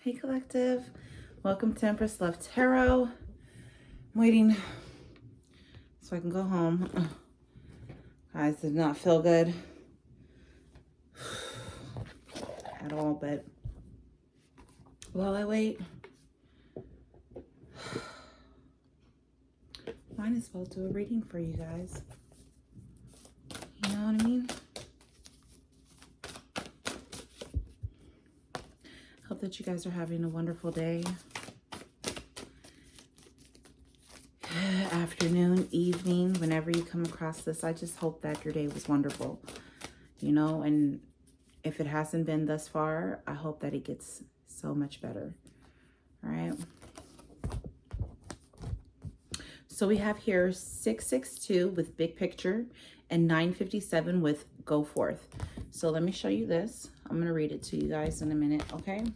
Hey collective, welcome to Empress Love Tarot. I'm waiting so I can go home. Guys, did not feel good at all, but while I wait, might as well do a reading for you guys. You know what I mean? Hope that you guys are having a wonderful day. Afternoon, evening, whenever you come across this, I just hope that your day was wonderful, you know, and if it hasn't been thus far, I hope that it gets so much better. All right. So we have here 662 with big picture and 957 with go forth. So let me show you this. I'm going to read it to you guys in a minute. Okay. I'm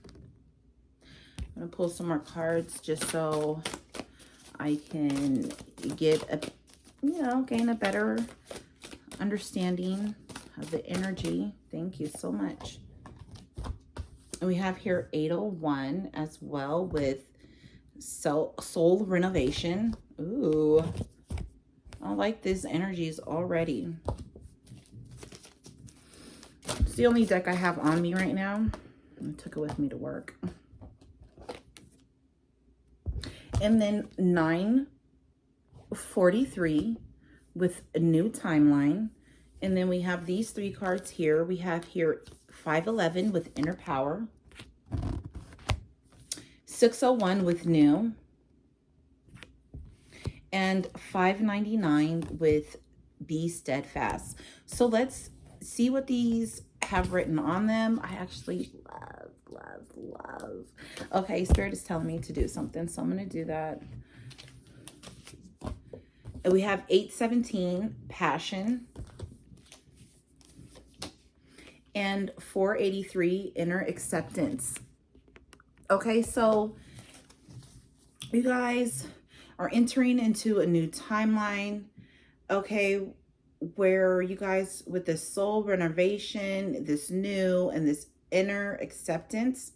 going to pull some more cards just so I can get a, gain a better understanding of the energy. Thank you so much. And we have here 801 as well with soul renovation. Ooh, I like these energies already. It's the only deck I have on me right now. I took it with me to work. And then 943 with a new timeline. And then we have these three cards here. We have here 511 with inner power. 601 with new. And 599 with be steadfast. So let's see what these have written on them. I actually love. Okay, Spirit is telling me to do something, so I'm going to do that. And we have 817 passion. And 483 inner acceptance. Okay, so you guys are entering into a new timeline, okay, where you guys, with this soul renovation, this new and this inner acceptance,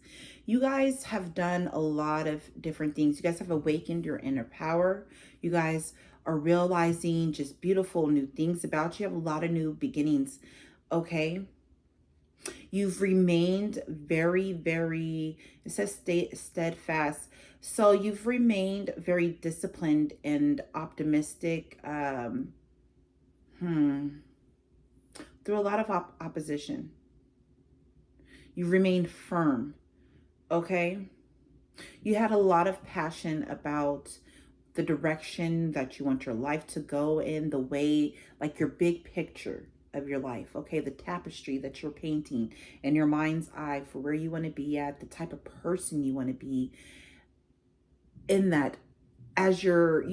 you guys have done a lot of different things. You guys have awakened your inner power. You guys are realizing just beautiful new things about you. You have a lot of new beginnings, okay? You've remained very, it says steadfast. So you've remained very disciplined and optimistic through a lot of opposition. You've remained firm, okay? You had a lot of passion about the direction that you want your life to go in, the way, like your big picture of your life, okay? The tapestry that you're painting in your mind's eye for where you want to be at, the type of person you want to be in that as you're,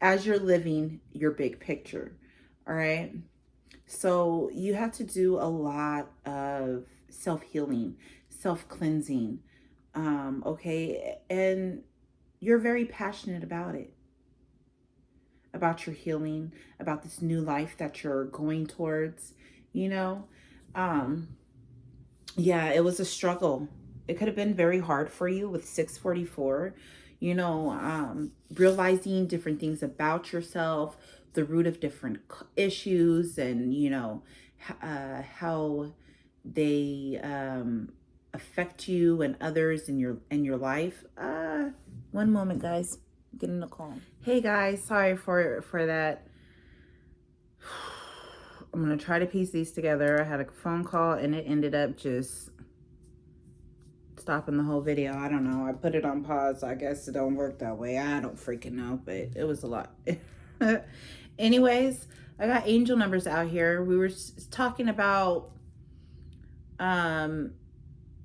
as you're living your big picture, all right? So you have to do a lot of self-healing, self-cleansing, okay? And you're very passionate about it, about your healing, about this new life that you're going towards, yeah, it was a struggle. It could have been very hard for you with 644, realizing different things about yourself, the root of different issues, and, how they affect you and others in your life. One moment, guys. I'm getting a call. Hey guys, sorry for that. I'm gonna try to piece these together. I had a phone call and it ended up just stopping the whole video. I don't know. I put it on pause. I guess it don't work that way. I don't freaking know, but it was a lot. Anyways, I got angel numbers out here. We were talking about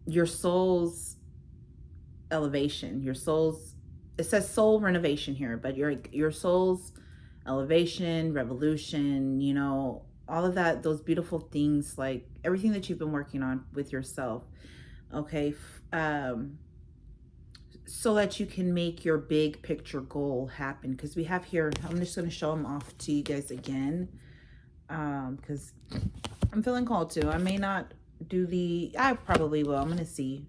your soul's elevation, your soul's, it says soul renovation here, but your soul's elevation, revolution, all of that, those beautiful things, like everything that you've been working on with yourself, okay, so that you can make your big picture goal happen. Because we have here, I'm just going to show them off to you guys again, because I'm feeling called to. I may not do I probably will. I'm going to see.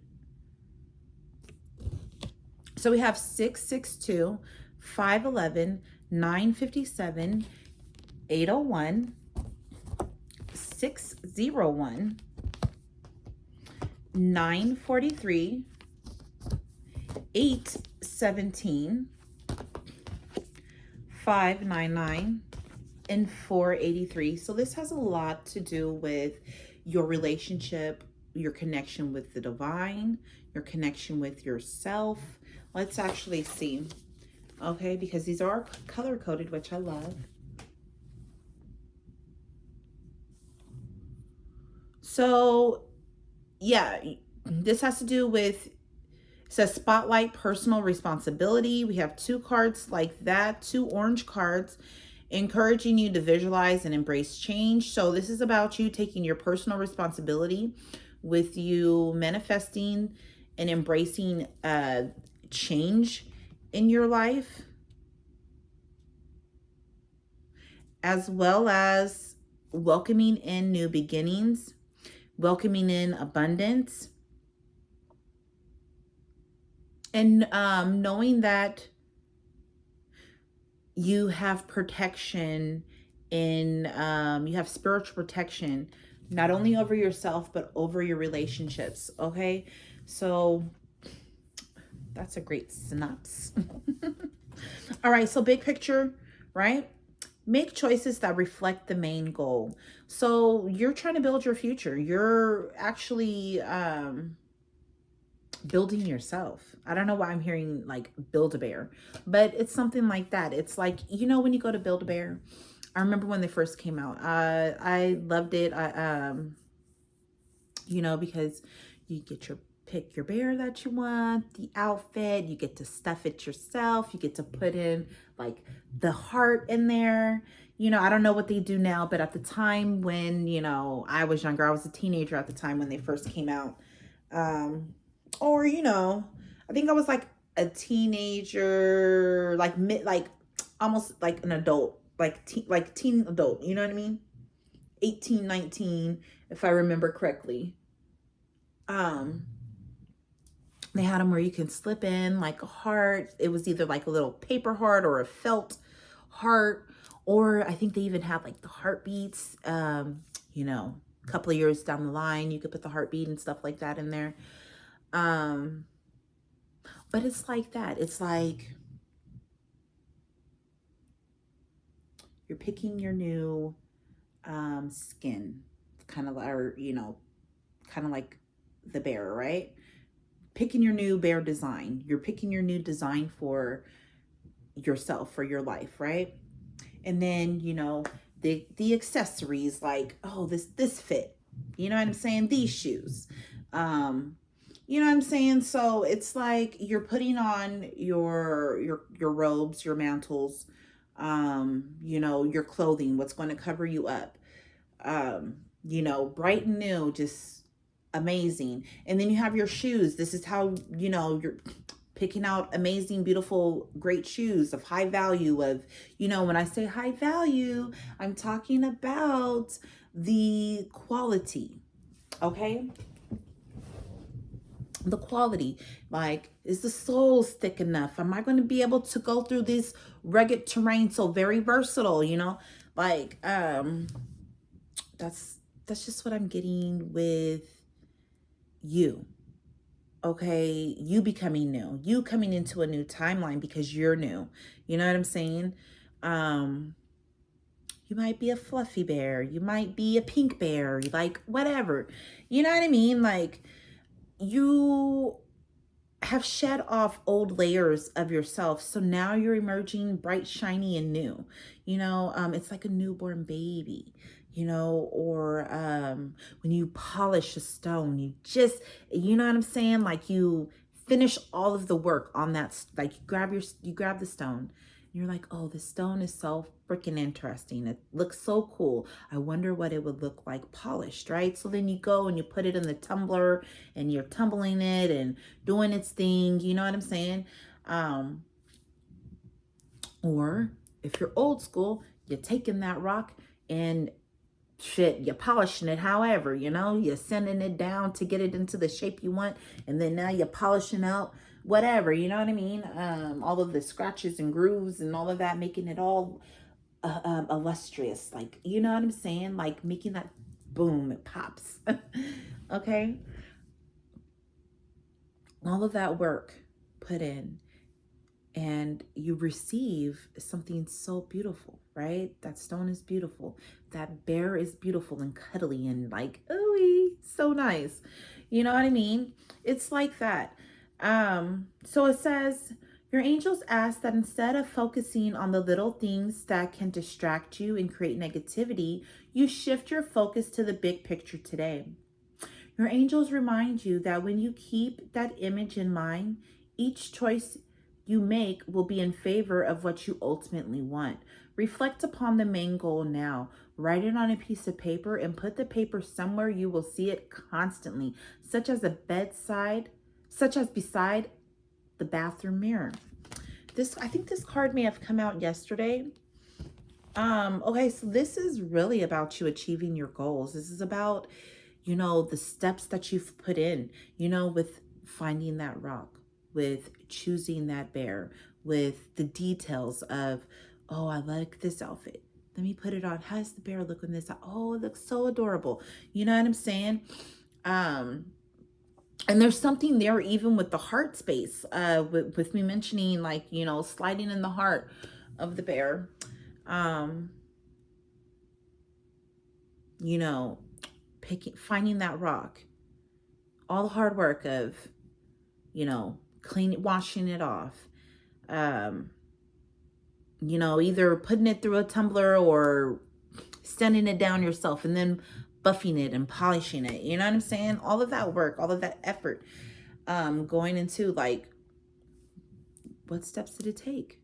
So we have 662, 511, 957, 801, 601, 943, 817, 599, and 483. So this has a lot to do with your relationship, your connection with the divine, your connection with yourself. Let's actually see. Okay, because these are color coded, which I love. So yeah, this has to do with, it says spotlight personal responsibility. We have 2 cards like that, 2 orange cards, encouraging you to visualize and embrace change. So this is about you taking your personal responsibility, with you manifesting and embracing change in your life, as well as welcoming in new beginnings, welcoming in abundance, and knowing that you have protection in, you have spiritual protection, not only over yourself, but over your relationships. Okay. So that's a great synopsis. All right. So big picture, right? Make choices that reflect the main goal. So you're trying to build your future. You're actually, building yourself. I don't know why I'm hearing like Build-A-Bear, but it's something like that. It's like, you know, when you go to Build-A-Bear, I remember when they first came out, I loved it. You know, because you get pick your bear that you want, the outfit, you get to stuff it yourself, you get to put in like the heart in there. You know, I don't know what they do now, but at the time when, you know, I was younger, I was a teenager at the time when they first came out. Or, you know, I think I was like a teenager, like almost like an adult, like teen adult, you know what I mean? 18, 19, if I remember correctly. They had them where you can slip in like a heart. It was either like a little paper heart or a felt heart, or I think they even had like the heartbeats. You know, a couple of years down the line, you could put the heartbeat and stuff like that in there. But it's like that. It's like you're picking your new skin, kind of, or, you know, kind of like the bear, right? Picking your new bear design. You're picking your new design for yourself, for your life, right? And then, you know, the accessories, like, oh, this fit. You know what I'm saying? These shoes. You know what I'm saying? So it's like you're putting on your robes, your mantles, you know, your clothing, what's going to cover you up. You know, bright and new, just amazing. And then you have your shoes. This is how, you know, you're picking out amazing, beautiful, great shoes of high value. Of, you know, when I say high value, I'm talking about the quality. Okay. The quality, like, is the soles thick enough? Am I going to be able to go through this rugged terrain? So very versatile, you know, like, that's just what I'm getting with you. Okay, you becoming new, you coming into a new timeline because you're new. You know what I'm saying? You might be a fluffy bear, you might be a pink bear, like whatever. You know what I mean? Like, you have shed off old layers of yourself, so now you're emerging bright, shiny, and new. You know, it's like a newborn baby, you know, or when you polish a stone, you just, you know what I'm saying, like you finish all of the work on that. Like you grab the stone, you're like, oh, this stone is so freaking interesting. It looks so cool. I wonder what it would look like polished, right? So then you go and you put it in the tumbler and you're tumbling it and doing its thing. You know what I'm saying? Or if you're old school, you're taking that rock and shit, you're polishing it however, you know, you're sending it down to get it into the shape you want, and then now you're polishing out whatever, you know what I mean? All of the scratches and grooves and all of that, making it all illustrious, like, you know what I'm saying? Like making that boom, it pops. Okay, all of that work put in, and you receive something so beautiful, right? That stone is beautiful. That bear is beautiful and cuddly and like, ooey, so nice. You know what I mean? It's like that. So it says, your angels ask that instead of focusing on the little things that can distract you and create negativity, you shift your focus to the big picture today. Your angels remind you that when you keep that image in mind, each choice you make will be in favor of what you ultimately want. Reflect upon the main goal now. Write it on a piece of paper and put the paper somewhere you will see it constantly, such as beside the bathroom mirror. I think this card may have come out yesterday. Okay, so this is really about you achieving your goals. This is about, you know, the steps that you've put in, you know, with finding that rock, with choosing that bear, with the details of, oh, I like this outfit. Let me put it on. How does the bear look in this? Oh, it looks so adorable. You know what I'm saying? And there's something there even with the heart space, with me mentioning, like, you know, sliding in the heart of the bear. You know, finding that rock, all the hard work of, you know, washing it off, you know, either putting it through a tumbler or sanding it down yourself and then buffing it and polishing it. You know what I'm saying? All of that work, all of that effort, going into, like, what steps did it take?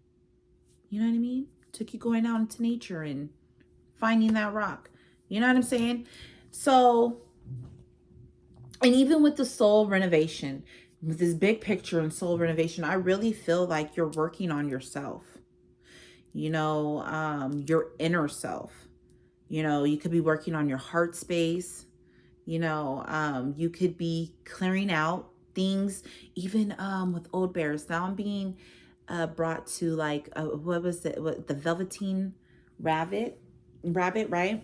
You know what I mean? Took you going out into nature and finding that rock. You know what I'm saying? So, and even with the soul renovation, with this big picture and soul renovation, I really feel like you're working on yourself, you know, your inner self. You know, you could be working on your heart space, you know, you could be clearing out things, even with old bears. Now I'm being brought to, like, what was it? What, the Velveteen rabbit, right?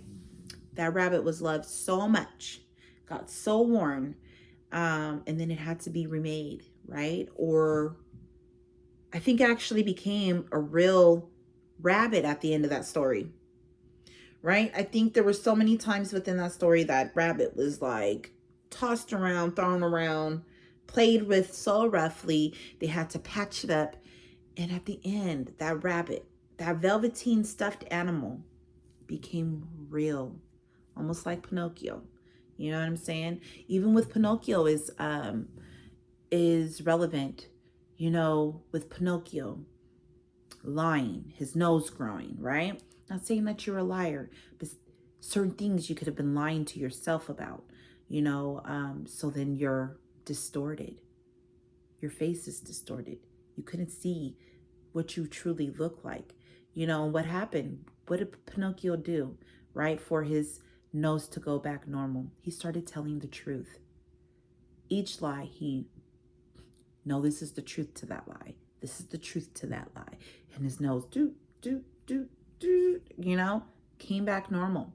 That rabbit was loved so much, got so worn, and then it had to be remade, right? Or I think it actually became a real rabbit at the end of that story, right? I think there were so many times within that story that rabbit was like tossed around, thrown around, played with so roughly, they had to patch it up. And at the end, that rabbit, that velveteen stuffed animal, became real, almost like Pinocchio. You know what I'm saying? Even with Pinocchio is relevant, you know, with Pinocchio lying, his nose growing, right? Not saying that you're a liar, but certain things you could have been lying to yourself about, you know, so then you're distorted. Your face is distorted. You couldn't see what you truly look like. You know, what happened? What did Pinocchio do, right? For his nose to go back normal, he started telling the truth. Each lie, no, this is the truth to that lie. This is the truth to that lie. And his nose, you know, came back normal.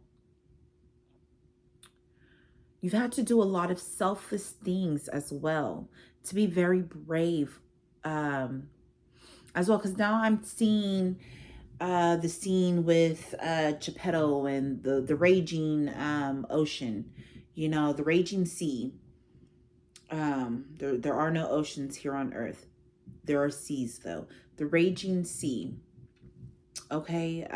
You've had to do a lot of selfless things as well to be very brave, as well. Because now I'm seeing the scene with Geppetto and the raging ocean, you know, the raging sea. There are no oceans here on Earth. There are seas, though. The raging sea. Okay.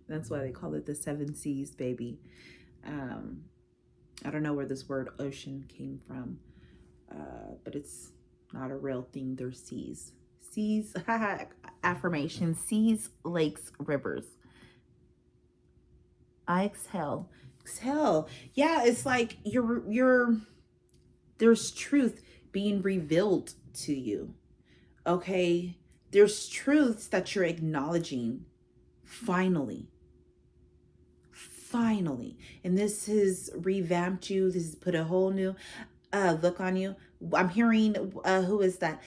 That's why they call it the seven seas, baby. I don't know where this word ocean came from, but it's not a real thing. They're seas. Seas, affirmation, seas, lakes, rivers. I exhale. Exhale. Yeah, it's like there's truth being revealed to you. Okay? There's truths that you're acknowledging Finally. Finally. And this has revamped you. This has put a whole new look on you. I'm hearing, who is that?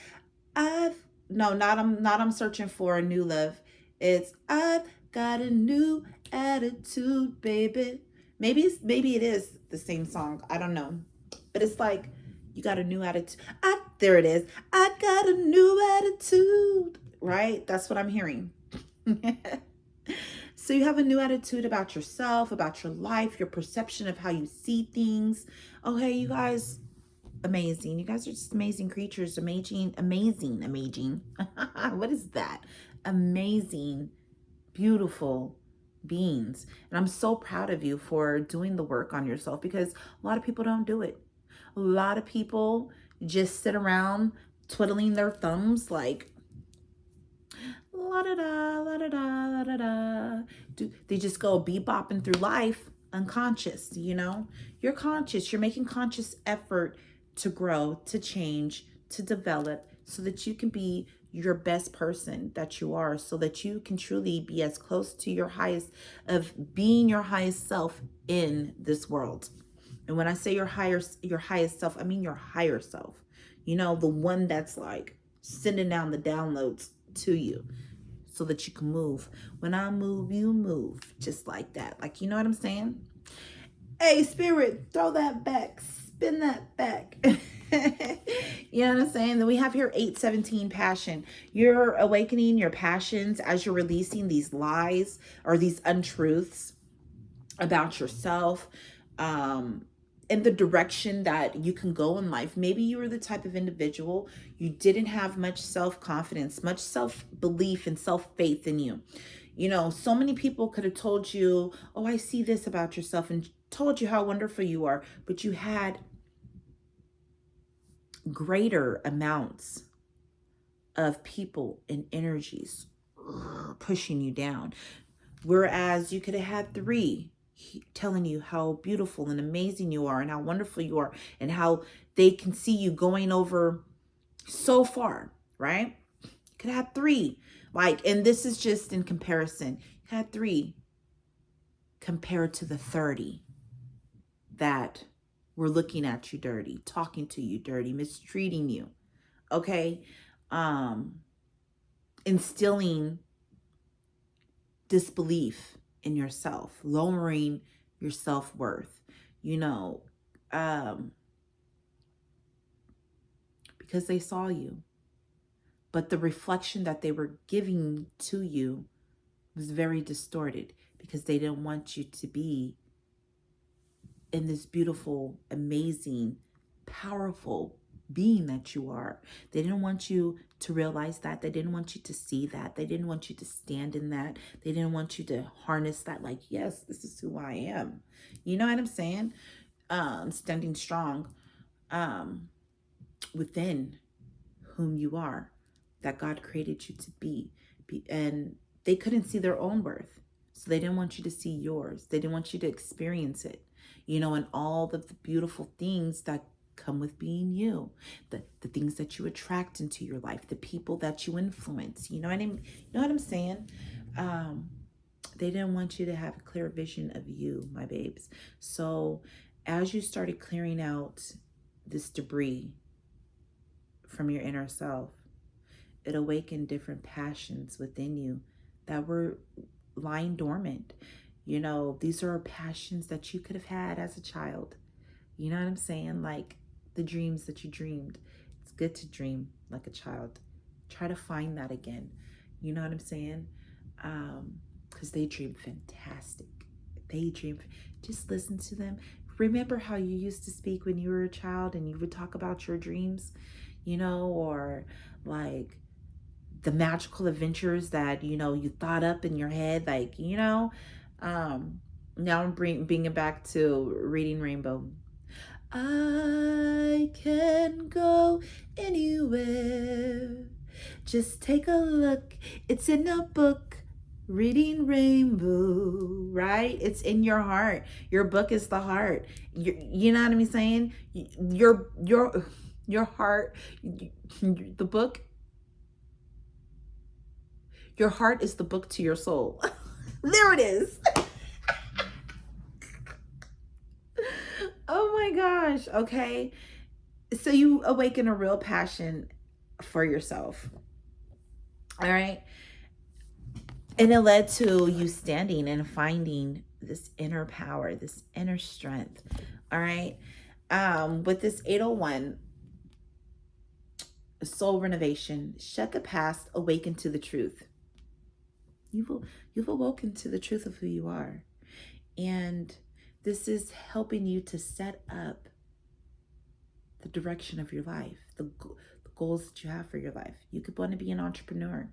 I'm searching for a new love. It's I've got a new attitude, baby. Maybe it is the same song. I don't know. But it's like you got a new attitude. There it is. I got a new attitude. Right? That's what I'm hearing. So you have a new attitude about yourself, about your life, your perception of how you see things. Okay, you guys, amazing. You guys are just amazing creatures. Amazing. What is that? Amazing, beautiful beings. And I'm so proud of you for doing the work on yourself, because a lot of people don't do it. A lot of people just sit around twiddling their thumbs like, la da da, la da da, la da da. They just go bebopping through life unconscious, you know? You're conscious. You're making conscious effort to grow, to change, to develop, so that you can be your best person that you are, so that you can truly be as close to your highest, of being your highest self in this world. And when I say your highest self, I mean your higher self. You know, the one that's like sending down the downloads to you so that you can move. When I move, you move. Just like that. Like, you know what I'm saying? Hey, spirit, throw that back. Spin that back. You know what I'm saying? Then we have here 817 passion. You're awakening your passions as you're releasing these lies or these untruths about yourself, in the direction that you can go in life. Maybe you were the type of individual, you didn't have much self-confidence, much self-belief and self-faith in you. You know, so many people could have told you, oh, I see this about yourself, and told you how wonderful you are, but you had greater amounts of people and energies pushing you down. Whereas you could have had 3 telling you how beautiful and amazing you are and how wonderful you are and how they can see you going over so far, right? You could have 3. Like, and this is just in comparison. You had 3 compared to the 30 that were looking at you dirty, talking to you dirty, mistreating you. Okay? Instilling disbelief in yourself, lowering your self-worth, you know, because they saw you. But the reflection that they were giving to you was very distorted, because they didn't want you to be in this beautiful, amazing, powerful being that you are. They didn't want you to realize that. They didn't want you to see that. They didn't want you to stand in that. They didn't want you to harness that, like, yes, this is who I am. You know what I'm saying? Standing strong within whom you are, that God created you to be. And they couldn't see their own worth, so they didn't want you to see yours. They didn't want you to experience it, you know, and all the beautiful things that come with being you, the things that you attract into your life, the people that you influence. You know what I mean? You know what I'm saying? They didn't want you to have a clear vision of you, my babes. So as you started clearing out this debris from your inner self, it awakened different passions within you that were lying dormant. You know, these are passions that you could have had as a child. You know what I'm saying? Like the dreams that you dreamed. It's good to dream like a child. Try to find that again. You know what I'm saying? Because they dream fantastic. They dream. Just listen to them. Remember how you used to speak when you were a child and you would talk about your dreams, you know, or like the magical adventures that, you know, you thought up in your head, like, you know. Now I'm bringing it back to Reading Rainbow. I can go anywhere. Just take a look. It's in a book. Reading Rainbow, right? It's in your heart. Your book is the heart. You know what I'm saying? Your heart, the book. Your heart is the book to your soul. There it is. Oh my gosh. Okay. So you awaken a real passion for yourself. All right. And it led to you standing and finding this inner power, this inner strength. All right. With this 801, soul renovation, shed the past, awaken to the truth. You've awoken to the truth of who you are. And this is helping you to set up the direction of your life, the goals that you have for your life. You could want to be an entrepreneur.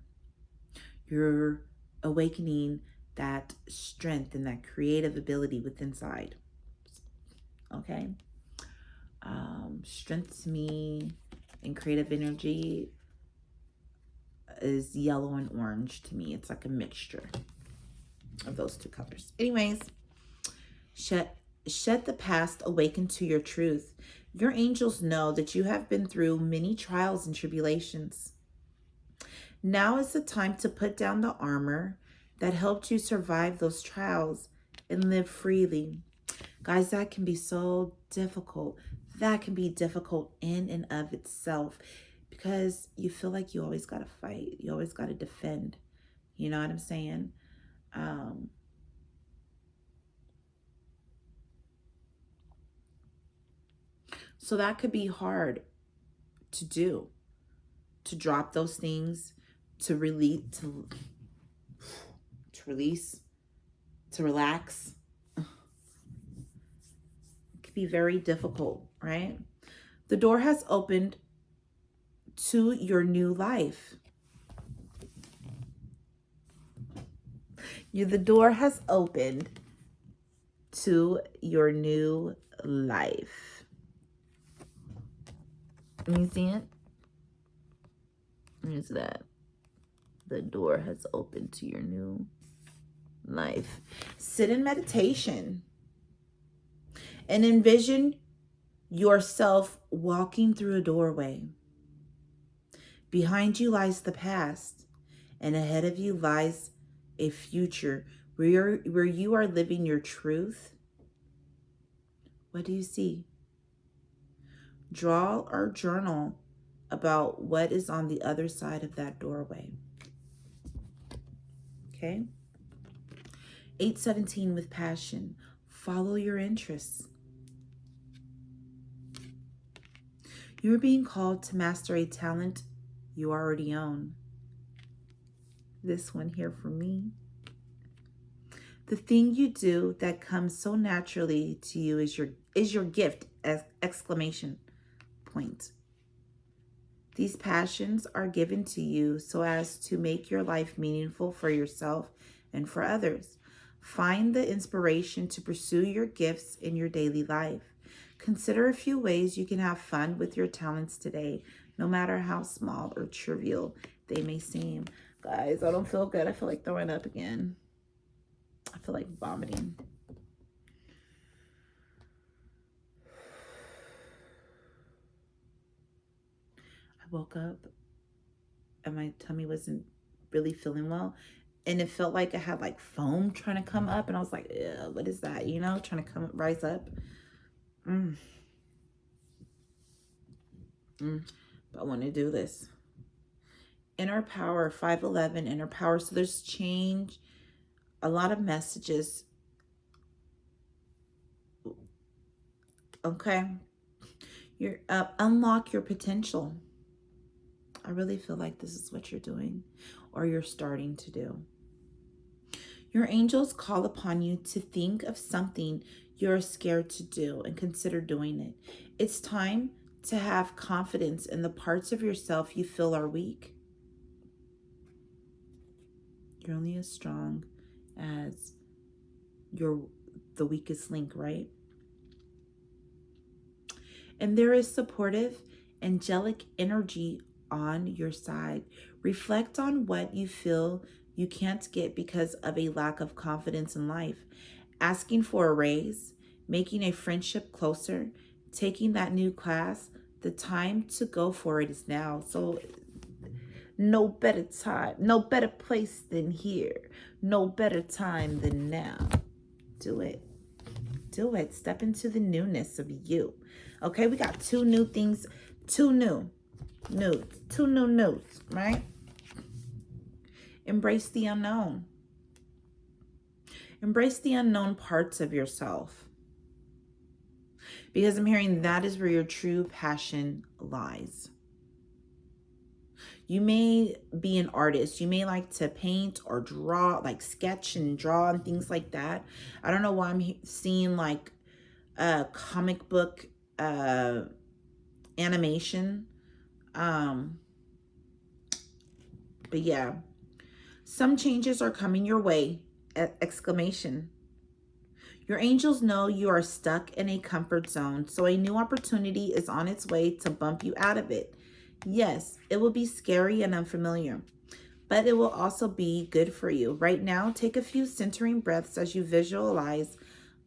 You're awakening that strength and that creative ability within inside. Okay. Strength to me and creative energy is yellow and orange to me. It's like a mixture of those two colors. Anyways, shed the past, awaken to your truth. Your angels know that you have been through many trials and tribulations. Now is the time to put down the armor that helped you survive those trials and live freely. Guys, that can be so difficult. That can be difficult in and of itself because you feel like you always got to fight. You always got to defend. You know what I'm saying? So that could be hard to do, to drop those things, to release, to relax. It could be very difficult, right? The door has opened to your new life. The door has opened to your new life. You see it? Is that the door has opened to your new life? Sit in meditation and envision yourself walking through a doorway. Behind you lies the past, and ahead of you lies a future where you are living your truth. What do you see? Draw or journal about what is on the other side of that doorway. Okay? 817 with passion. Follow your interests. You're being called to master a talent you already own. This one here for me. The thing you do that comes so naturally to you is your gift, exclamation point. These passions are given to you so as to make your life meaningful for yourself and for others. Find the inspiration to pursue your gifts in your daily life. Consider a few ways you can have fun with your talents today, no matter how small or trivial they may seem. Guys, I don't feel good. I feel like throwing up again. I feel like vomiting. I woke up and my tummy wasn't really feeling well. And it felt like I had like foam trying to come up. And I was like, what is that? You know, trying to rise up. But I want to do this. Inner power, 511, inner power. So there's change, a lot of messages. Okay. You're unlock your potential. I really feel like this is what you're doing or you're starting to do. Your angels call upon you to think of something you're scared to do and consider doing it. It's time to have confidence in the parts of yourself you feel are weak. You're only as strong as the weakest link, right? And there is supportive, angelic energy on your side. Reflect on what you feel you can't get because of a lack of confidence in life. Asking for a raise, making a friendship closer, taking that new class, the time to go for it is now. So No better time, no better place than here. No better time than now. Do it. Do it. Step into the newness of you. Okay, we got two new things, two new news, right? Embrace the unknown. Embrace the unknown parts of yourself. Because I'm hearing that is where your true passion lies. You may be an artist. You may like to paint or draw, like sketch and draw and things like that. I don't know why I'm seeing like a comic book animation. But yeah, some changes are coming your way. Exclamation. Your angels know you are stuck in a comfort zone, so a new opportunity is on its way to bump you out of it. Yes, it will be scary and unfamiliar, but it will also be good for you. Right now, take a few centering breaths as you visualize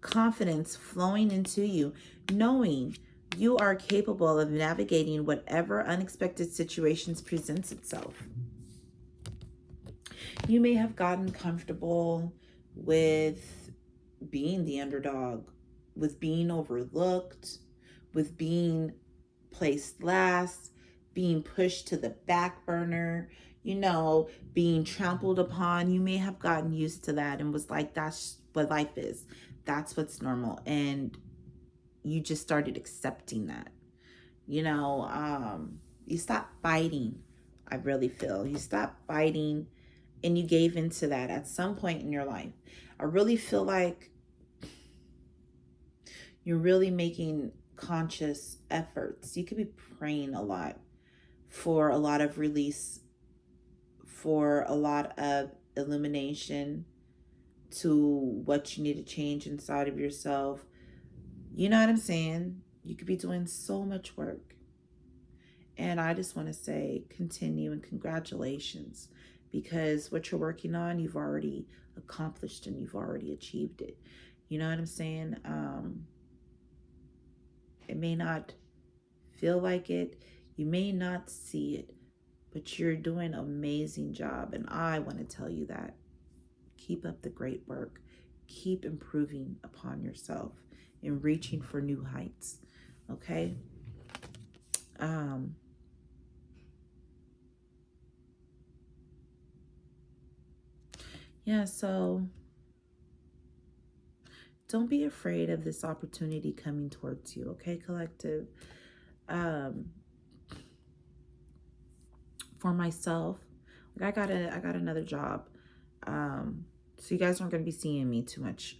confidence flowing into you, knowing you are capable of navigating whatever unexpected situations presents itself. You may have gotten comfortable with being the underdog, with being overlooked, with being placed last, being pushed to the back burner, being trampled upon. You may have gotten used to that and was like, that's what life is. That's what's normal. And you just started accepting that. You stopped fighting. I really feel you stopped fighting and you gave into that at some point in your life. I really feel like you're really making conscious efforts. You could be praying a lot for a lot of release, for a lot of illumination to what you need to change inside of yourself. You know what I'm saying? You could be doing so much work. And I just want to say continue and congratulations, because what you're working on, you've already accomplished and you've already achieved it. You know what I'm saying? It may not feel like it. You may not see it, but you're doing an amazing job. And I want to tell you that. Keep up the great work. Keep improving upon yourself and reaching for new heights. Okay? Yeah, so don't be afraid of this opportunity coming towards you, okay, collective? For myself, I got another job. So you guys aren't going to be seeing me too much,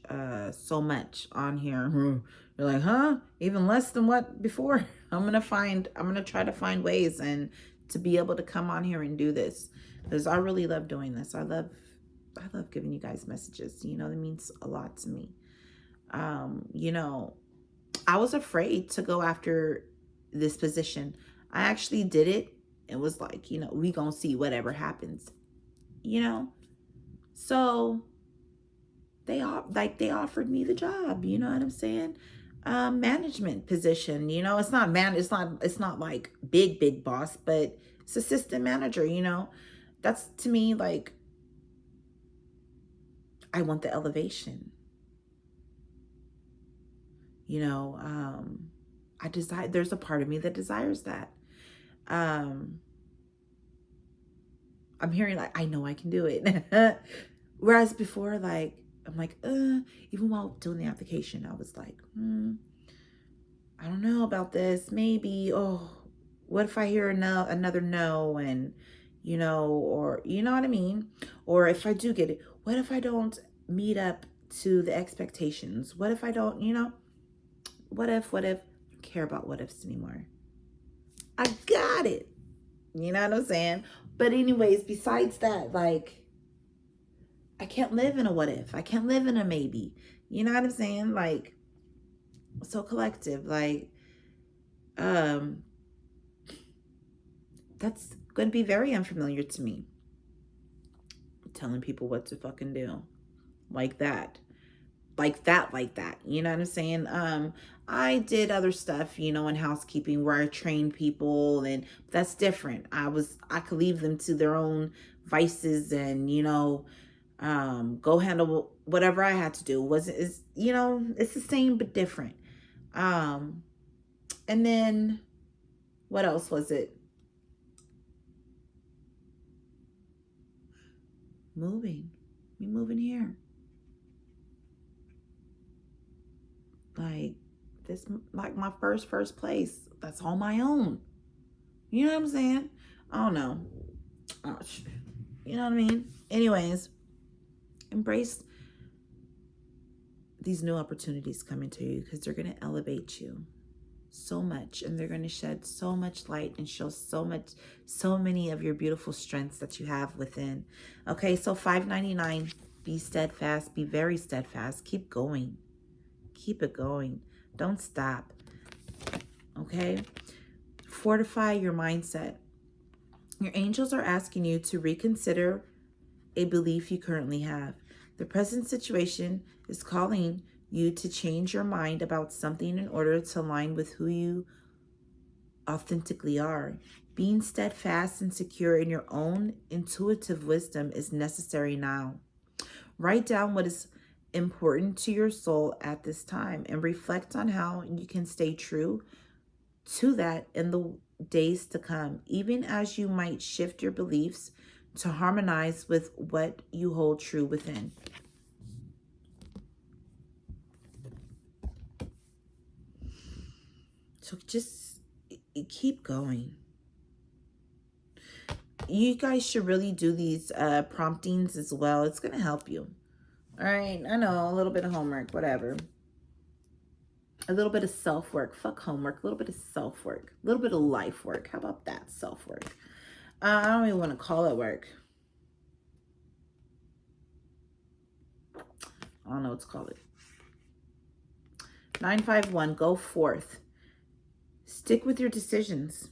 so much on here. You're like, huh? Even less than what before? I'm going to try to find ways and to be able to come on here and do this, because I really love doing this. I love giving you guys messages. That means a lot to me. I was afraid to go after this position. I actually did it. It was like, we gonna see whatever happens, So they offered me the job, you know what I'm saying? Management position, it's not like big boss, but it's assistant manager, That's to me like, I want the elevation. There's a part of me that desires that. I'm hearing like, I know I can do it. Whereas before, like, I'm like, even while doing the application, I was like, I don't know about this. Maybe, what if I hear another no, and, or, you know what I mean? Or if I do get it, what if I don't meet up to the expectations? What if I don't, what if, I don't care about what ifs anymore. I got it. You know what I'm saying? But anyways, besides that, like, I can't live in a what if. I can't live in a maybe. You know what I'm saying? Like, so collective, like, that's going to be very unfamiliar to me. Telling people what to fucking do. Like that. like that, you know what I'm saying? I did other stuff, you know, in housekeeping where I trained people, and that's different. I could leave them to their own vices and, you know, go handle whatever I had to do. Wasn't is you know, it's the same but different. um and then what else was it? Moving. Me moving here, like this, like my first place that's on my own. You know what I'm saying? I don't know. Oh, you know what I mean? Anyways, embrace these new opportunities coming to you, because they're going to elevate you so much, and they're going to shed so much light and show so many of your beautiful strengths that you have within. Okay, so 599. Be steadfast. Be very steadfast. Keep going. Keep it going. Don't stop. Okay, fortify your mindset. Your angels are asking you to reconsider a belief you currently have. The present situation is calling you to change your mind about something in order to align with who you authentically are. Being steadfast and secure in your own intuitive wisdom is necessary now. Write down what is important to your soul at this time and reflect on how you can stay true to that in the days to come, even as you might shift your beliefs to harmonize with what you hold true within. So just keep going. You guys should really do these promptings as well. It's going to help you. All right. I know, a little bit of homework, whatever. A little bit of self-work. Fuck homework. A little bit of self-work. A little bit of life work. How about that? Self-work. I don't even want to call it work. I don't know what to call it. 951. Go forth. Stick with your decisions.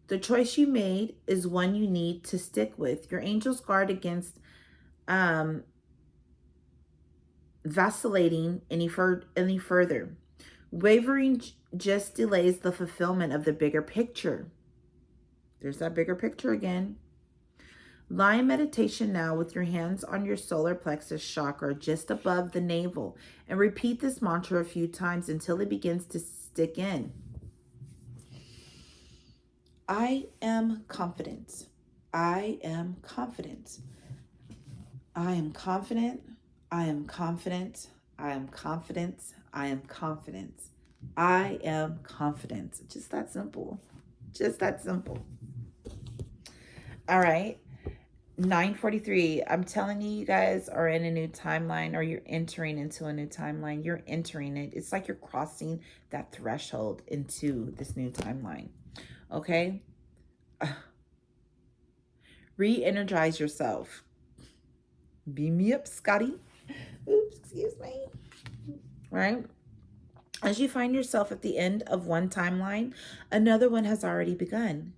The choice you made is one you need to stick with. Your angels guard against vacillating any further. Wavering just delays the fulfillment of the bigger picture. There's that bigger picture again. Lie in meditation now with your hands on your solar plexus chakra just above the navel, and repeat this mantra a few times until it begins to stick in. I am confident. I am confident. I am confident. I am confident. I am confident. I am confident. I am confident. Just that simple. Just that simple. All right. 943. I'm telling you, you guys are in a new timeline, or you're entering into a new timeline. You're entering it. It's like you're crossing that threshold into this new timeline. Okay? Re-energize yourself. Beam me up, Scotty. Oops, excuse me. Right? As you find yourself at the end of one timeline, another one has already begun.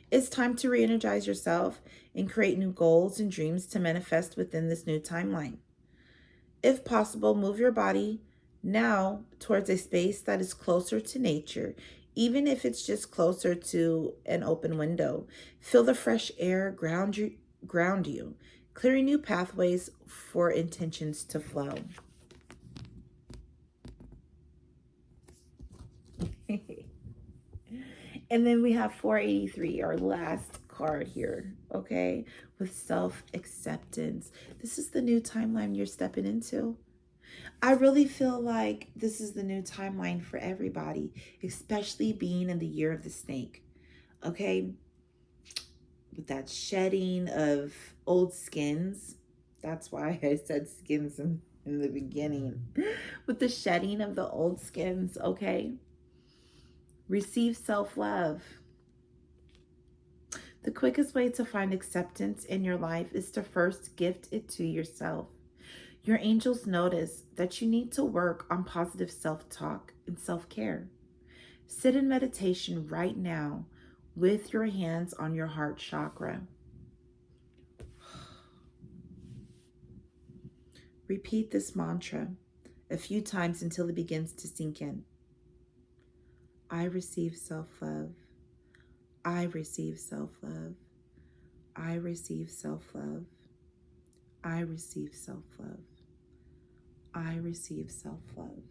It's time to re-energize yourself and create new goals and dreams to manifest within this new timeline. If possible, move your body now towards a space that is closer to nature, even if it's just closer to an open window. Feel the fresh air ground you, clearing new pathways for intentions to flow. And then we have 483, our last card here, okay, with self-acceptance. This is the new timeline you're stepping into. I really feel like this is the new timeline for everybody, especially being in the year of the snake, okay? With that shedding of old skins. That's why I said skins in the beginning. With the shedding of the old skins, okay? Receive self-love. The quickest way to find acceptance in your life is to first gift it to yourself. Your angels notice that you need to work on positive self-talk and self-care. Sit in meditation right now with your hands on your heart chakra. Repeat this mantra a few times until it begins to sink in. I receive self-love. I receive self-love. I receive self-love. I receive self-love. I receive self-love.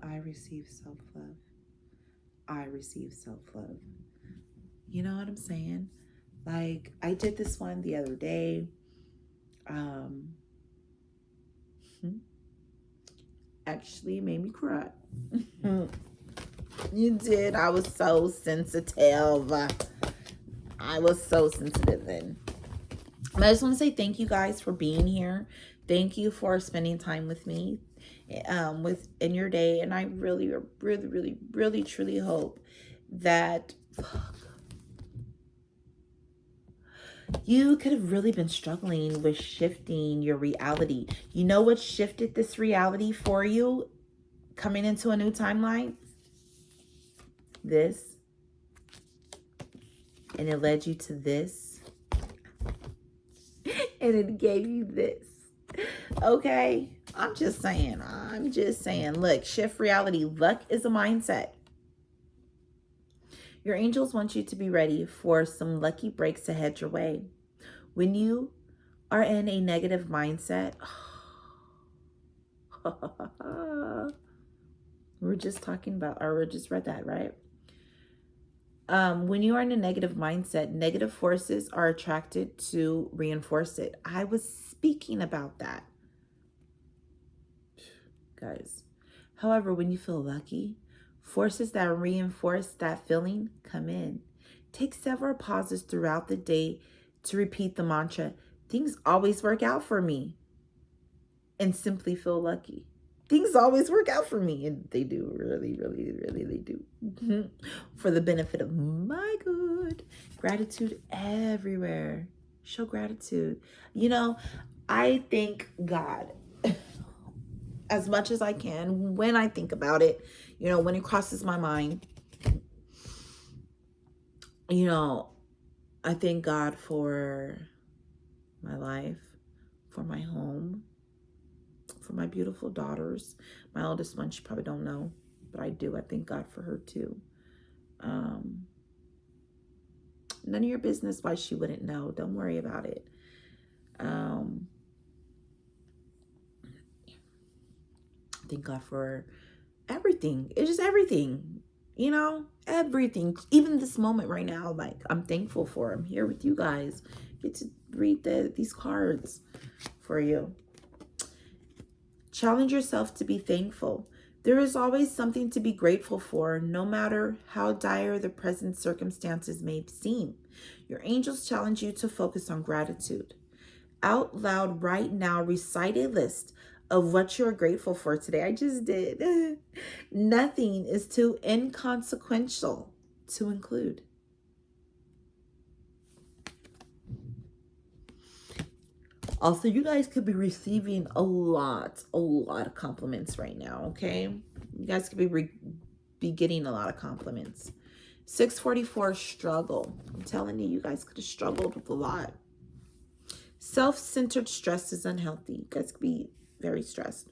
I receive self-love. I receive self-love. You know what I'm saying? Like, I did this one the other day. Actually made me cry. You did. I was so sensitive. I was so sensitive then. But I just want to say thank you guys for being here. Thank you for spending time with me in your day. And I really, really, really, really, truly hope that you could have really been struggling with shifting your reality. You know what shifted this reality for you coming into a new timeline? This. And it led you to this. And it gave you this. Okay? I'm just saying. Look, shift reality. Luck is a mindset. Your angels want you to be ready for some lucky breaks ahead your way. When you are in a negative mindset, we just read that, right? When you are in a negative mindset, negative forces are attracted to reinforce it. I was speaking about that, guys. However, when you feel lucky, forces that reinforce that feeling come in. Take several pauses throughout the day to repeat the mantra, things always work out for me, and simply feel lucky. Things always work out for me, and they do. Really, really, really, they do. For the benefit of my good. Gratitude everywhere. Show gratitude. You know, I thank God as much as I can when I think about it, you know, when it crosses my mind. You know, I thank God for my life, for my home, for my beautiful daughters. My oldest one, she probably don't know, but I do. I thank God for her too. None of your business why she wouldn't know. Don't worry about it. Thank God for everything. It's just everything, you know, everything. Even this moment right now, like, I'm thankful for. I'm here with you guys. Get to read these cards for you. Challenge yourself to be thankful. There is always something to be grateful for, no matter how dire the present circumstances may seem. Your angels challenge you to focus on gratitude. Out loud right now, recite a list of what you're grateful for today. I just did. Nothing is too inconsequential to include. Also, you guys could be receiving a lot of compliments right now, okay? You guys could be getting a lot of compliments. 644, struggle. I'm telling you, you guys could have struggled with a lot. Self-centered stress is unhealthy. You guys could be very stressed.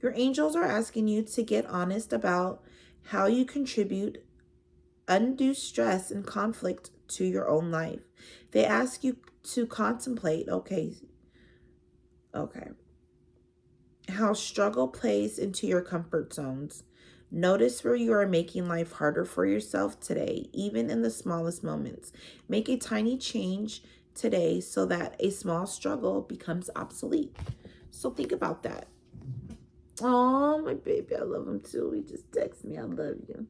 Your angels are asking you to get honest about how you contribute undue stress and conflict to your own life. They ask you to contemplate, how struggle plays into your comfort zones. Notice where you are making life harder for yourself today, even in the smallest moments. Make a tiny change today so that a small struggle becomes obsolete. So think about that. Oh, my baby, I love him too. He just texted me, I love you.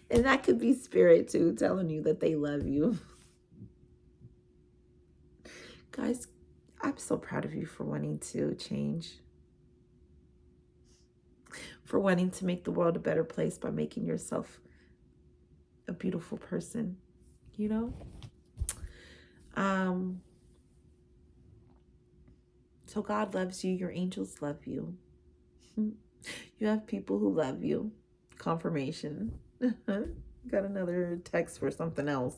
And that could be spirit too, telling you that they love you. Guys, I'm so proud of you for wanting to change. For wanting to make the world a better place by making yourself a beautiful person, you know? So God loves you. Your angels love you. You have people who love you. Confirmation. Got another text for something else.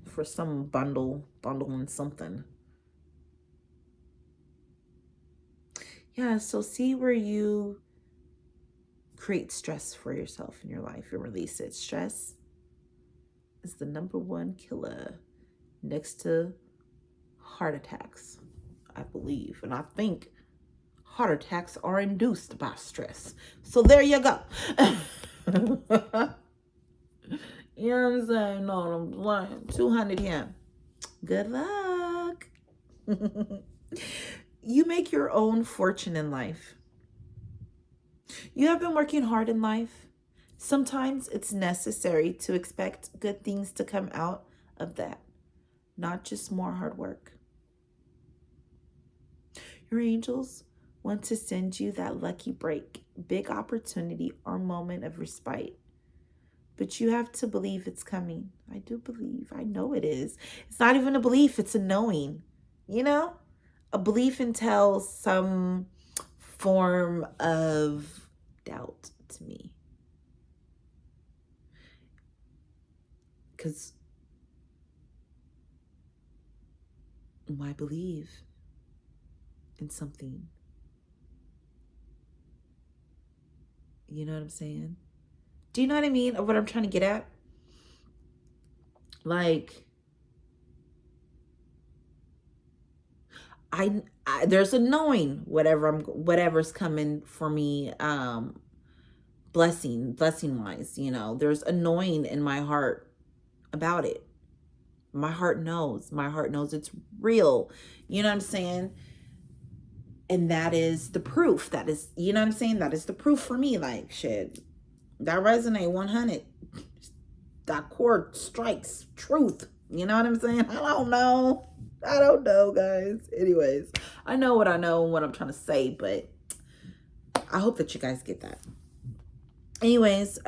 For some bundling something. Yeah, so see where you create stress for yourself in your life and release it. Stress is the #1 killer next to heart attacks, I believe. And I think heart attacks are induced by stress. So there you go. You know what I'm saying? No, I'm saying. 200 yen. Good luck. You make your own fortune in life. You have been working hard in life. Sometimes it's necessary to expect good things to come out of that, not just more hard work. Your angels want to send you that lucky break, big opportunity, or moment of respite. But you have to believe it's coming. I do believe. I know it is. It's not even a belief, it's a knowing. You know? A belief entails some form of doubt to me. Because why believe in something? You know what I'm saying? Do you know what I mean? Of what I'm trying to get at? Like, I there's a knowing whatever's coming for me, blessing wise, you know. There's a knowing in my heart about it. My heart knows. My heart knows it's real. You know what I'm saying? And that is the proof. That is, you know what I'm saying? That is the proof for me. Like, shit, that resonate 100. That chord strikes truth. You know what I'm saying? I don't know, guys. Anyways, I know what I know and what I'm trying to say, but I hope that you guys get that. Anyways,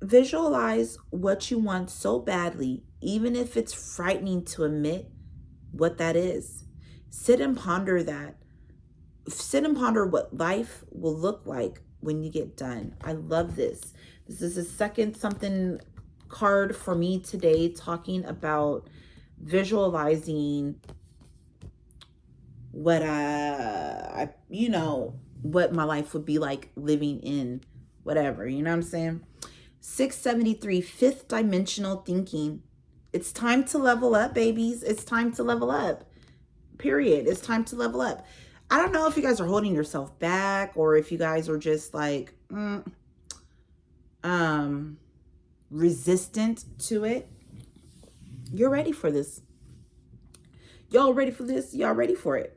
visualize what you want so badly, even if it's frightening to admit what that is. Sit and ponder that. Sit and ponder what life will look like when you get done. I love this. This is the second something card for me today, talking about visualizing what what my life would be like living in whatever, you know what I'm saying? 673, fifth dimensional thinking. It's time to level up, babies. It's time to level up. Period. It's time to level up. I don't know if you guys are holding yourself back or if you guys are just like resistant to it. You're ready for this. Y'all ready for this? Y'all ready for it?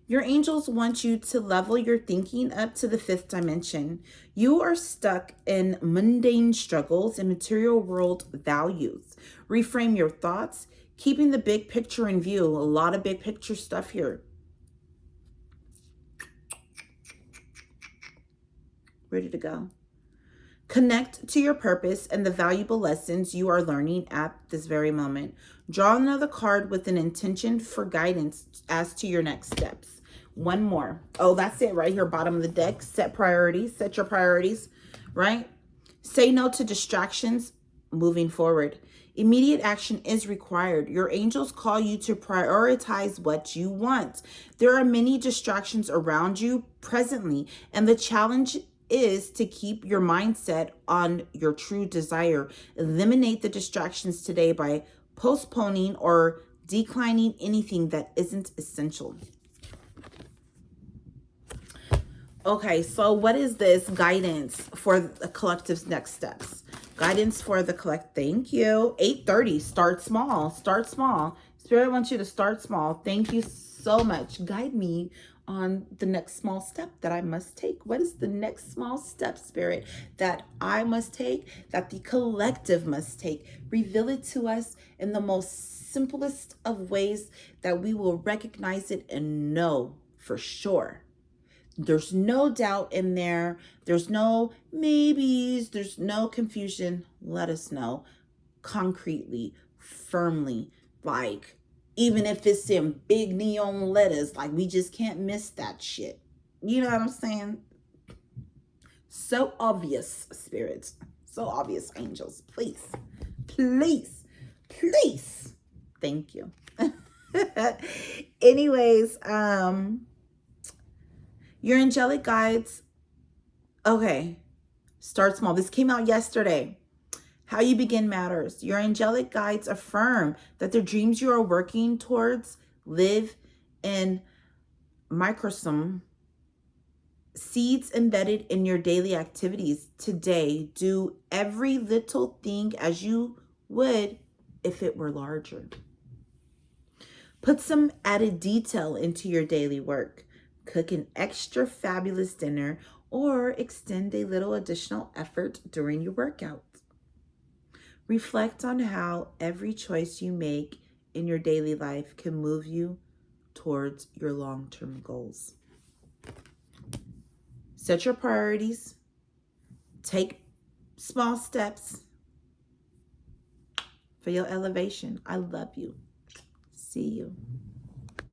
Your angels want you to level your thinking up to the 5th dimension. You are stuck in mundane struggles and material world values. Reframe your thoughts, keeping the big picture in view. A lot of big picture stuff here. Ready to go. Connect to your purpose and the valuable lessons you are learning at this very moment. Draw another card with an intention for guidance as to your next steps. One more. Oh, that's it right here, bottom of the deck. Set priorities. Set your priorities, right? Say no to distractions moving forward. Immediate action is required. Your angels call you to prioritize what you want. There are many distractions around you presently, and the challenge is to keep your mindset on your true desire. Eliminate the distractions today by postponing or declining anything that isn't essential. Okay, so what is this guidance for the collective's next steps? Guidance for the thank you. 8:30, start small, start small. Spirit wants you to start small. Thank you so much. Guide me on the next small step that I must take. What is the next small step, Spirit, that I must take, that the collective must take? Reveal it to us in the most simplest of ways that we will recognize it and know for sure. There's no doubt in there. There's no maybes. There's no confusion. Let us know concretely, firmly, like, even if it's in big neon letters, like, we just can't miss that shit. You know what I'm saying? So obvious, spirits. So obvious, angels. Please, please, please. Thank you. Anyways, your angelic guides, okay, start small. This came out yesterday. How you begin matters. Your angelic guides affirm that the dreams you are working towards live in microsome seeds embedded in your daily activities. Today, do every little thing as you would if it were larger. Put some added detail into your daily work. Cook an extra fabulous dinner or extend a little additional effort during your workout. Reflect on how every choice you make in your daily life can move you towards your long-term goals. Set your priorities. Take small steps for your elevation. I love you. See you.